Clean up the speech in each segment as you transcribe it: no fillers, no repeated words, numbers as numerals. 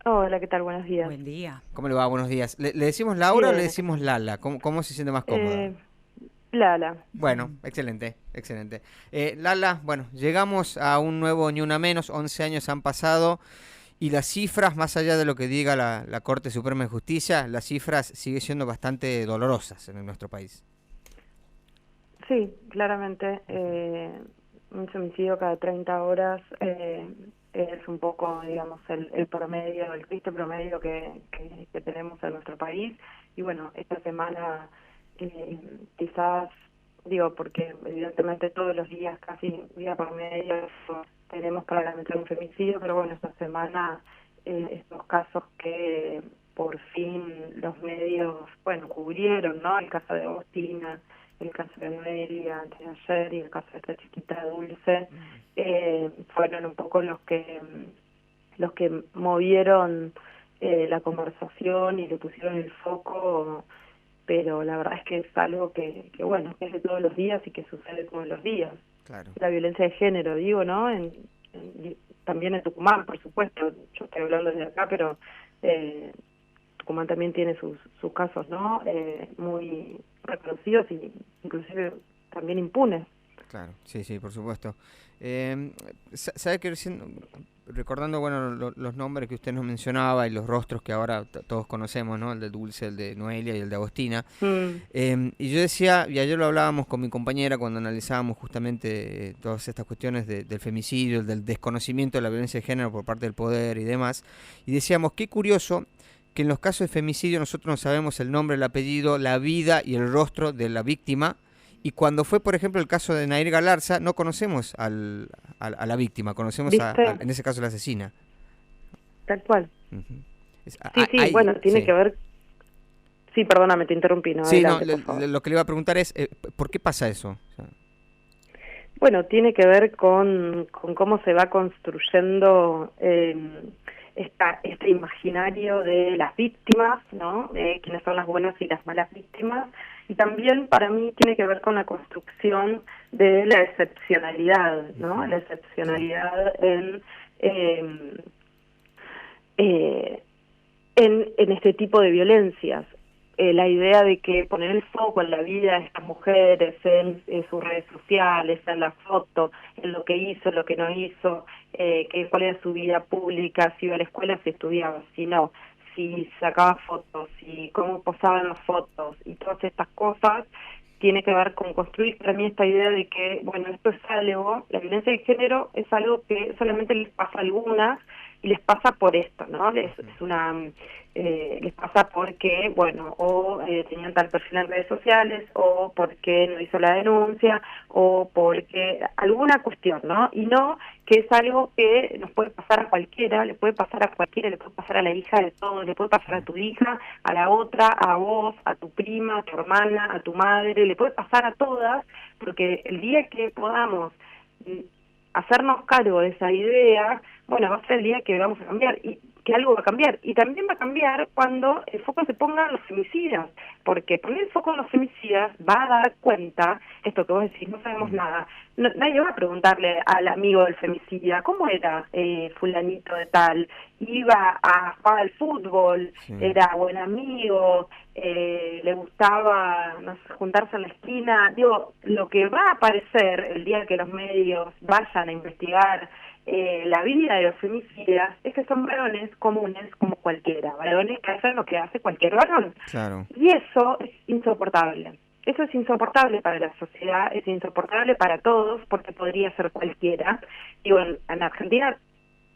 Hola, ¿qué tal? Buenos días. Buen día. ¿Cómo le va? Buenos días. ¿Le decimos Laura o le Bien, acá. decimos Lala? ¿Cómo se siente más cómoda? Eh, Lala. Bueno, excelente, excelente. Lala, bueno, llegamos a un nuevo Ni Una Menos, 11 años han pasado y las cifras, más allá de lo que diga la Corte Suprema de Justicia, las cifras siguen siendo bastante dolorosas en nuestro país. Sí, claramente. Un femicidio cada 30 horas es un poco, digamos, el promedio, el triste promedio que tenemos en nuestro país. Y bueno, esta semana eh, quizás, digo, porque evidentemente todos los días, casi día por medio, tenemos para lamentar un femicidio, pero bueno, esta semana estos casos que por fin los medios, bueno, cubrieron, ¿no? El caso de Agostina, el caso de Noelia antes de ayer y el caso de esta chiquita Dulce, fueron un poco los que movieron la conversación y le pusieron el foco, pero la verdad es que es algo que bueno, que es de todos los días y que sucede todos los días. Claro. La violencia de género, digo, ¿no? También en Tucumán, por supuesto, yo estoy hablando desde acá, pero Tucumán también tiene sus casos, ¿no? Muy reconocidos y inclusive también impunes. Claro, sí, sí, por supuesto. ¿Sabe que recién, recordando, bueno, los nombres que usted nos mencionaba y los rostros que ahora todos conocemos, ¿no? El de Dulce, el de Noelia y el de Agostina. Mm, Y yo decía, y ayer lo hablábamos con mi compañera cuando analizábamos justamente todas estas cuestiones del femicidio, del desconocimiento de la violencia de género por parte del poder y demás, y decíamos, qué curioso que en los casos de femicidio nosotros no sabemos el nombre, el apellido, la vida y el rostro de la víctima, y cuando fue, por ejemplo, el caso de Nair Galarza, no conocemos a la víctima, conocemos ¿Viste? en ese caso a la asesina. Tal cual. Ujú. Sí, sí, bueno, tiene Sí. que ver... Sí, perdóname, te interrumpí, no, Sí, no, adelante, por favor. lo que le iba a preguntar es, ¿por qué pasa eso? O sea, Bueno, tiene que ver con cómo se va construyendo este imaginario de las víctimas, ¿no? De quiénes son las buenas y las malas víctimas. Y también para mí tiene que ver con la construcción de la excepcionalidad, ¿no? ujú, La sí, excepcionalidad eh, en este tipo de violencias. La idea de que poner el foco en la vida de estas mujeres, en sus redes sociales, en la foto, en lo que hizo, lo que no hizo, cuál era su vida pública, si iba a la escuela, si estudiaba, si no, si sacaba fotos, si cómo posaban las fotos y todas estas cosas, tiene que ver con construir para mí esta idea de que, bueno, esto es algo, la violencia de género es algo que solamente les pasa a algunas y les pasa por esto, ¿no? Les pasa porque, bueno, o tenían tal perfil en redes sociales, o porque no hizo la denuncia, o porque alguna cuestión, ¿no? Y no que es algo que nos puede pasar a cualquiera, le puede pasar a cualquiera, le puede pasar a la hija de todos, le puede pasar a tu hija, a la otra, a vos, a tu prima, a tu hermana, a tu madre, le puede pasar a todas, porque el día que podamos mm, hacernos cargo de esa idea, bueno, va a ser el día que vamos a cambiar y que algo va a cambiar. Y también va a cambiar cuando el foco se ponga en los femicidas, porque poner el foco en los femicidas va a dar cuenta, esto que vos decís, no sabemos mm, nada. Nadie va a preguntarle al amigo del femicida, ¿cómo era fulanito de tal? Iba a jugar al fútbol, sí, era buen amigo, le gustaba, no sé, juntarse en la esquina. Digo, lo que va a aparecer el día que los medios vayan a investigar la vida de los femicidas es que son varones comunes como cualquiera, varones que hacen lo que hace cualquier varón. claro. Y eso es insoportable. Eso es insoportable para la sociedad, es insoportable para todos porque podría ser cualquiera. Digo, en Argentina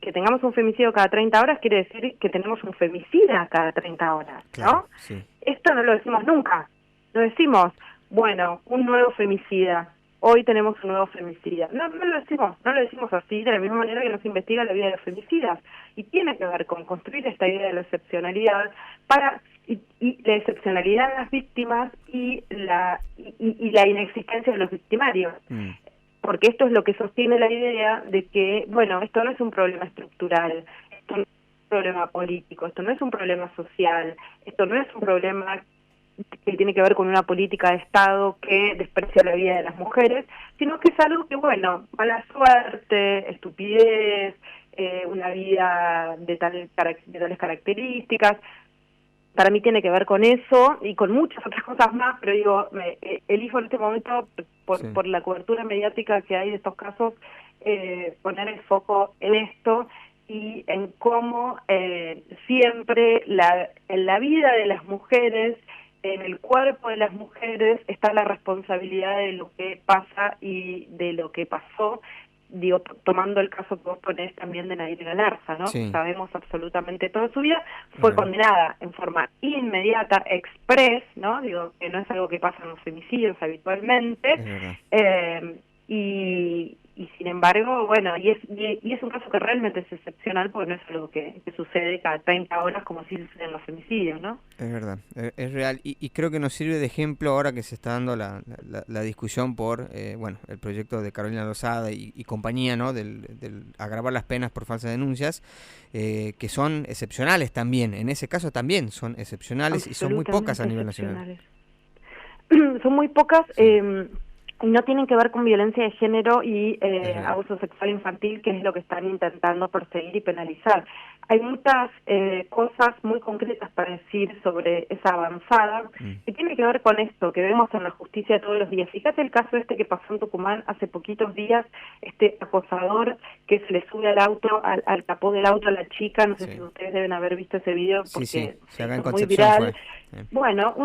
que tengamos un femicidio cada 30 horas quiere decir que tenemos un femicida cada 30 horas, Claro, ¿no? sí. Esto no lo decimos nunca. No decimos, bueno, un nuevo femicida. Hoy tenemos un nuevo femicida. No, no lo decimos así, de la misma manera que no se investiga la vida de los femicidas. Y tiene que ver con construir esta idea de la excepcionalidad y la excepcionalidad de las víctimas y la inexistencia de los victimarios, Mm, porque esto es lo que sostiene la idea de que, bueno, esto no es un problema estructural, esto no es un problema político, esto no es un problema social, esto no es un problema que tiene que ver con una política de Estado que desprecia la vida de las mujeres, sino que es algo que, bueno, mala suerte, estupidez, una vida de tales características. Para mí tiene que ver con eso y con muchas otras cosas más, pero digo, elijo en este momento, por la cobertura mediática que hay de estos casos, poner el foco en esto y en cómo siempre en la vida de las mujeres, en el cuerpo de las mujeres, está la responsabilidad de lo que pasa y de lo que pasó. Digo, tomando el caso que vos ponés también de Nayeli Galarza, ¿no? Sí. Sabemos absolutamente toda su vida, fue condenada en forma inmediata, express, ¿no? Digo, que no es algo que pasa en los femicidios habitualmente, y sin embargo, bueno, y es un caso que realmente es excepcional porque no es algo que sucede cada 30 horas como si sucede en los femicidios, ¿no? Es verdad, es real, y creo que nos sirve de ejemplo ahora que se está dando la discusión por bueno, el proyecto de Carolina Lozada y compañía, ¿no? del agravar las penas por falsas denuncias, que son excepcionales también, en ese caso también son excepcionales y son muy pocas a nivel nacional. Son muy pocas, y no tienen que ver con violencia de género y abuso sexual infantil, que es lo que están intentando perseguir y penalizar. Hay muchas cosas muy concretas para decir sobre esa avanzada, que tiene que ver con esto que vemos en la justicia todos los días. Fíjate el caso que pasó en Tucumán hace poquitos días, este acosador que se le sube al auto, al capó del auto a la chica, no sé si ustedes deben haber visto ese video porque es muy viral. Bueno,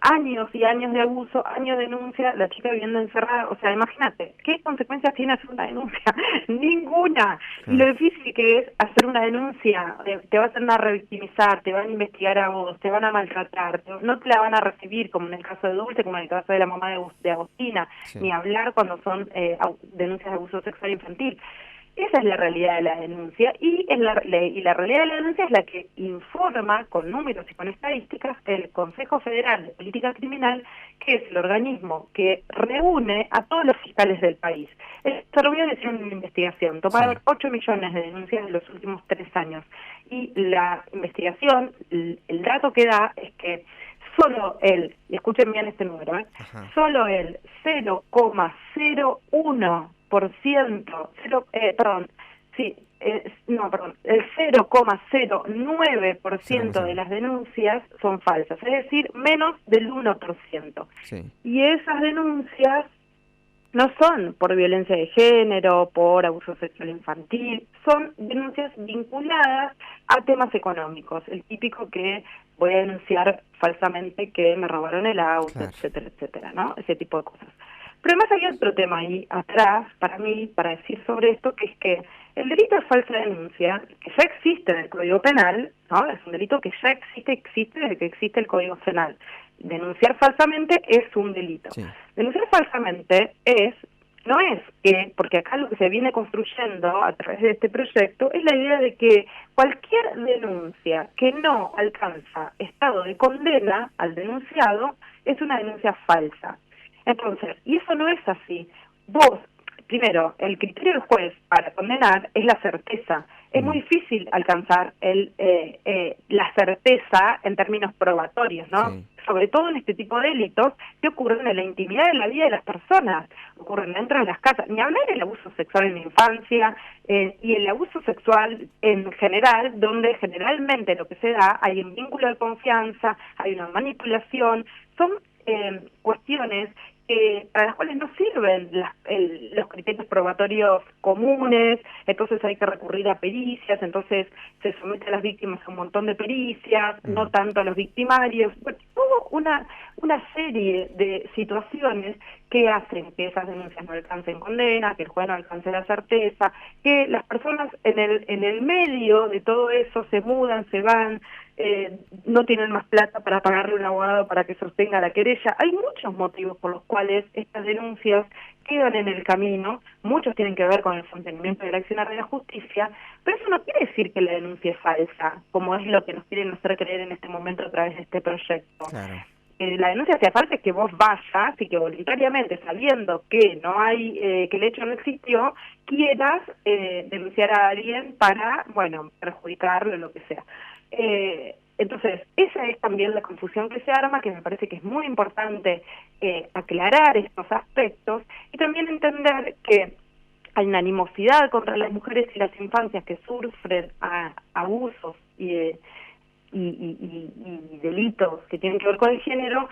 años y años de abuso, años de denuncia, la chica viviendo encerrada. O sea, imagínate, ¿qué consecuencias tiene hacer una denuncia? Ninguna. Y lo difícil que es hacer una denuncia, te van a revictimizar, te van a investigar a vos, te van a maltratar, no te la van a recibir, como en el caso de Dulce, como en el caso de la mamá de Agostina, ni hablar cuando son denuncias de abuso sexual infantil. Esa es la realidad de la denuncia y la realidad de la denuncia es la que informa con números y con estadísticas el Consejo Federal de Política Criminal, que es el organismo que reúne a todos los fiscales del país. Se reunieron y hicieron una investigación, tomaron 8 millones de denuncias en los últimos 3 años y la investigación, el dato que da es que solo y escuchen bien este número, solo el 0,09% de las denuncias son falsas, es decir, menos del 1%. Y esas denuncias no son por violencia de género, por abuso sexual infantil, son denuncias vinculadas a temas económicos, el típico que voy a denunciar falsamente que me robaron el auto, etcétera, etcétera, ¿no? Ese tipo de cosas. Pero además hay otro tema ahí atrás, para mí, para decir sobre esto, que es que el delito de falsa denuncia, que ya existe en el Código Penal, ¿no? Es un delito que ya existe desde que existe el Código Penal. Denunciar falsamente es un delito. Denunciar falsamente no es que, porque acá lo que se viene construyendo a través de este proyecto es la idea de que cualquier denuncia que no alcanza estado de condena al denunciado es una denuncia falsa. Entonces, y eso no es así. Vos, primero, el criterio del juez para condenar es la certeza. Es muy difícil alcanzar la certeza en términos probatorios, ¿no? Sobre todo en este tipo de delitos que ocurren en la intimidad de la vida de las personas, ocurren dentro de las casas. Ni hablar del abuso sexual en la infancia y el abuso sexual en general, donde generalmente lo que se da, hay un vínculo de confianza, hay una manipulación, son cuestiones para las cuales no sirven los criterios probatorios comunes, entonces hay que recurrir a pericias, entonces se somete a las víctimas a un montón de pericias, no tanto a los victimarios. Bueno, hubo una serie de situaciones que hacen que esas denuncias no alcancen condena, que el juez no alcance la certeza, que las personas en el medio de todo eso se mudan, se van, no tienen más plata para pagarle a un abogado para que sostenga la querella. Hay muchos motivos por los cuales estas denuncias quedan en el camino, muchos tienen que ver con el funcionamiento del accionar de la justicia, pero eso no quiere decir que la denuncia es falsa, como es lo que nos quieren hacer creer en este momento a través de este proyecto. La denuncia hace falta que vos vayas y que voluntariamente, sabiendo que no hay, que el hecho no existió, quieras denunciar a alguien para, bueno, perjudicarlo o lo que sea. Entonces, esa es también la confusión que se arma, que me parece que es muy importante aclarar estos aspectos y también entender que hay una animosidad contra las mujeres y las infancias que sufren abusos y delitos que tienen que ver con el género,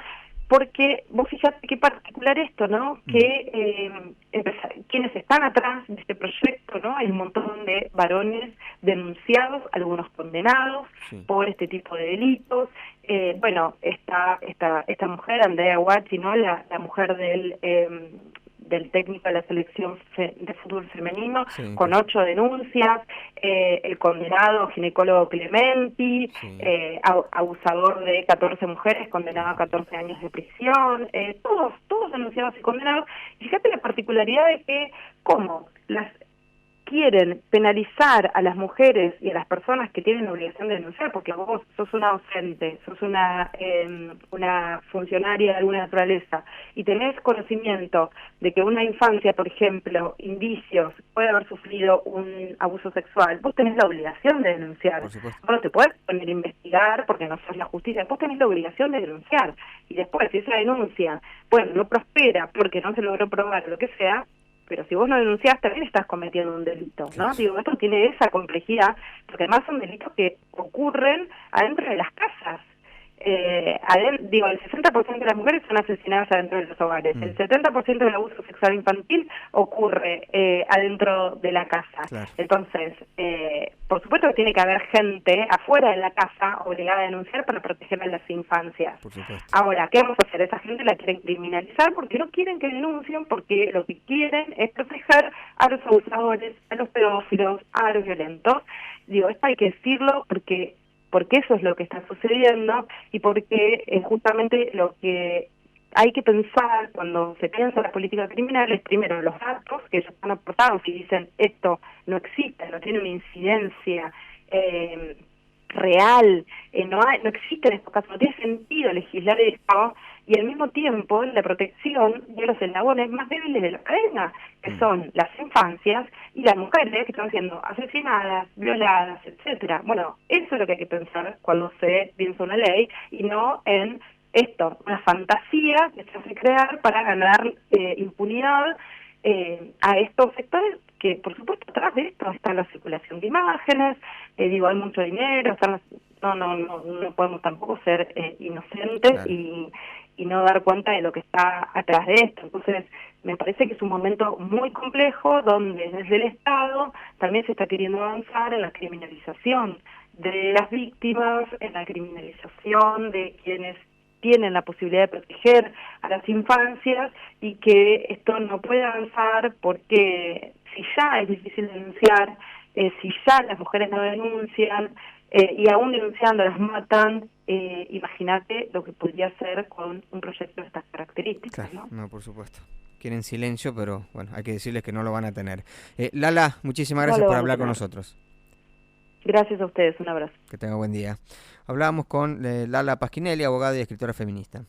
porque vos fíjate qué particular esto, ¿no? Que quienes están atrás de este proyecto, ¿no? Hay un montón de varones denunciados, algunos condenados por este tipo de delitos. Bueno, esta mujer, Andrea Guacci, ¿no? La mujer del técnico de la selección de fútbol femenino, con 8 denuncias, el condenado ginecólogo Clementi, abusador de 14 mujeres, condenado a 14 años de prisión, todos denunciados y condenados. Y fíjate la particularidad de que, ¿cómo? Quieren penalizar a las mujeres y a las personas que tienen la obligación de denunciar, porque vos sos una docente, sos una funcionaria de alguna naturaleza, y tenés conocimiento de que una infancia, por ejemplo, indicios, puede haber sufrido un abuso sexual, vos tenés la obligación de denunciar. Vos no te podés poner a investigar porque no sos la justicia, vos tenés la obligación de denunciar. Y después, si esa denuncia, bueno, no prospera porque no se logró probar lo que sea, pero si vos no denunciás, también estás cometiendo un delito, ¿no? Digo, esto tiene esa complejidad, porque además son delitos que ocurren adentro de las casas. Digo, el 60% de las mujeres son asesinadas adentro de los hogares, el 70% del abuso sexual infantil ocurre adentro de la casa. Entonces, por supuesto que tiene que haber gente afuera de la casa obligada a denunciar para proteger a las infancias. Ahora, ¿qué vamos a hacer? Esa gente la quieren criminalizar porque no quieren que denuncien, porque lo que quieren es proteger a los abusadores, a los pedófilos, a los violentos. Digo, esto hay que decirlo porque eso es lo que está sucediendo y porque justamente lo que hay que pensar cuando se piensa en la política criminal es primero los datos que ellos han aportado, si dicen esto no existe, no tiene una incidencia real, no existe en estos casos, no tiene sentido legislar esto, y al mismo tiempo la protección de los eslabones más débiles de la cadena, que son las infancias y las mujeres que están siendo asesinadas, violadas, etcétera. Bueno, eso es lo que hay que pensar cuando se piensa una ley, y no en esto, una fantasía que se hace crear para ganar impunidad a estos sectores que, por supuesto, atrás de esto está la circulación de imágenes, digo, hay mucho dinero, no podemos tampoco ser inocentes y no dar cuenta de lo que está atrás de esto. Entonces, me parece que es un momento muy complejo donde desde el Estado también se está queriendo avanzar en la criminalización de las víctimas, en la criminalización de quienes tienen la posibilidad de proteger a las infancias, y que esto no puede avanzar porque si ya es difícil denunciar, si ya las mujeres no denuncian, y aún denunciando las matan, imagínate lo que podría hacer con un proyecto de estas características. No, por supuesto. Quieren silencio, pero bueno, hay que decirles que no lo van a tener. Lala, muchísimas gracias por hablar con nosotros. Gracias a ustedes, un abrazo. Que tenga buen día. Hablábamos con Lala Pasquinelli, abogada y escritora feminista.